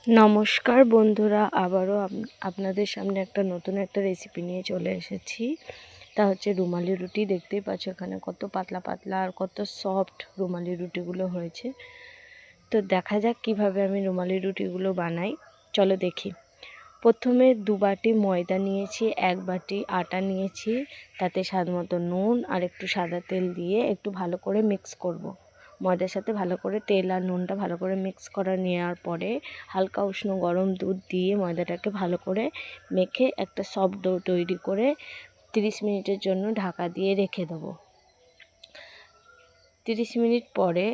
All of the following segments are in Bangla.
নমস্কার বন্ধুরা, আবারও আপনাদের সামনে নতুন একটা রেসিপি নিয়ে চলে এসেছি। তা হচ্ছে রুমালি রুটি। দেখতেই পাচ্ছ এখানে কত পাতলা পাতলা আর কত সফট রুমালি রুটিগুলো হয়েছে। তো দেখা যাক কিভাবে আমি রুমালি রুটিগুলো বানাই, চলো দেখি। প্রথমে 2 বাটি ময়দা নিয়েছি, 1 বাটি আটা নিয়েছি, তাতে স্বাদ মতো নুন আর একটু সাদা তেল দিয়ে একটু ভালো করে মিক্স করব। ময়দার সাথে ভালো করে তেল আর নুনটা ভালো করে মিক্স করা নেওয়ার পরে হালকা উষ্ণ গরম দুধ দিয়ে ময়দাটাকে ভালো করে মেখে একটা সফট ডো তৈরি করে 30 মিনিটের জন্য ঢাকা দিয়ে রেখে দেবো। 30 মিনিট পরে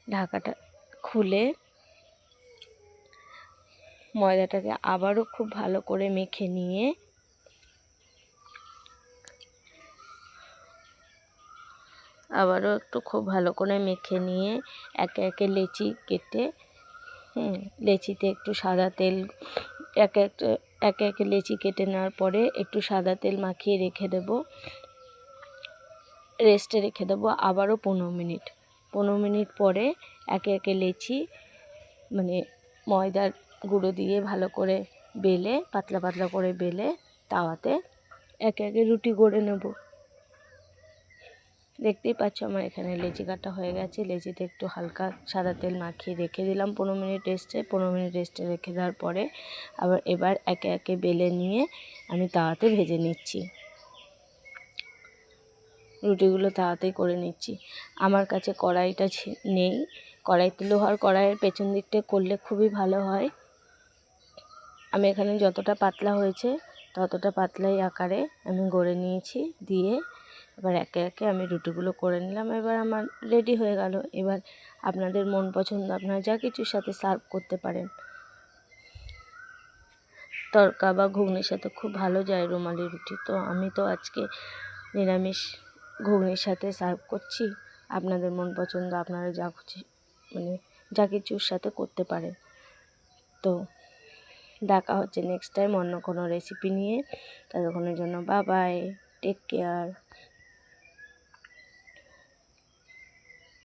ঢাকাটা খুলে ময়দাটাকে আবারও খুব ভালো করে মেখে নিয়ে খুব ভালো করে মেখে নিয়ে একে একে লেচি কেটে লেচিতে একটু সাদা তেল একে একে লেচি কেটে নেওয়ার পরে একটু সাদা তেল মাখিয়ে রেস্টে রেখে দেবো আবারও 15 মিনিট পরে একে একে লেচি ময়দার গুঁড়ো দিয়ে ভালো করে বেলে পাতলা পাতলা করে বেলে তাওয়াতে একে একে রুটি গড়ে নেব। দেখতেই পাচ্ছ আমার এখানে লেচি কাটা হয়ে গেছে। লেচিতে একটু হালকা সাদা তেল মাখিয়ে রেখে দিলাম 15 মিনিট রেস্টে। 15 মিনিট রেস্টে রেখে দেওয়ার পরে এবার একে একে বেলে নিয়ে আমি তাওয়াতে ভেজে নিচ্ছি। রুটিগুলো তাওয়াতেই করে নিচ্ছি। আমার কাছে কড়াইটা নেই, কড়াইতে লোহার কড়াইয়ের পেছন দিকটা করলে খুবই ভালো হয়। আমি এখানে যতটা পাতলা হয়েছে ততটা পাতলাই আকারে আমি গড়ে নিয়েছি, দিয়ে এবার একে একে আমি রুটিগুলো করে নিলাম। এবার আমার রেডি হয়ে গেল। এবার আপনাদের মন পছন্দ আপনারা যা কিছুর সাথে সার্ভ করতে পারেন। তড়কা বা ঘুগনির সাথে খুব ভালো যায় রুমালি রুটি। তো আমি তো আজকে নিরামিষ ঘুগনির সাথে সার্ভ করছি। আপনাদের মন পছন্দ আপনারা যা খুশি যা কিছুর সাথে করতে পারেন। তো দেখা হচ্ছে নেক্সট টাইম অন্য কোনো রেসিপি নিয়ে। ততক্ষণের জন্য বাই বাই, টেক কেয়ার।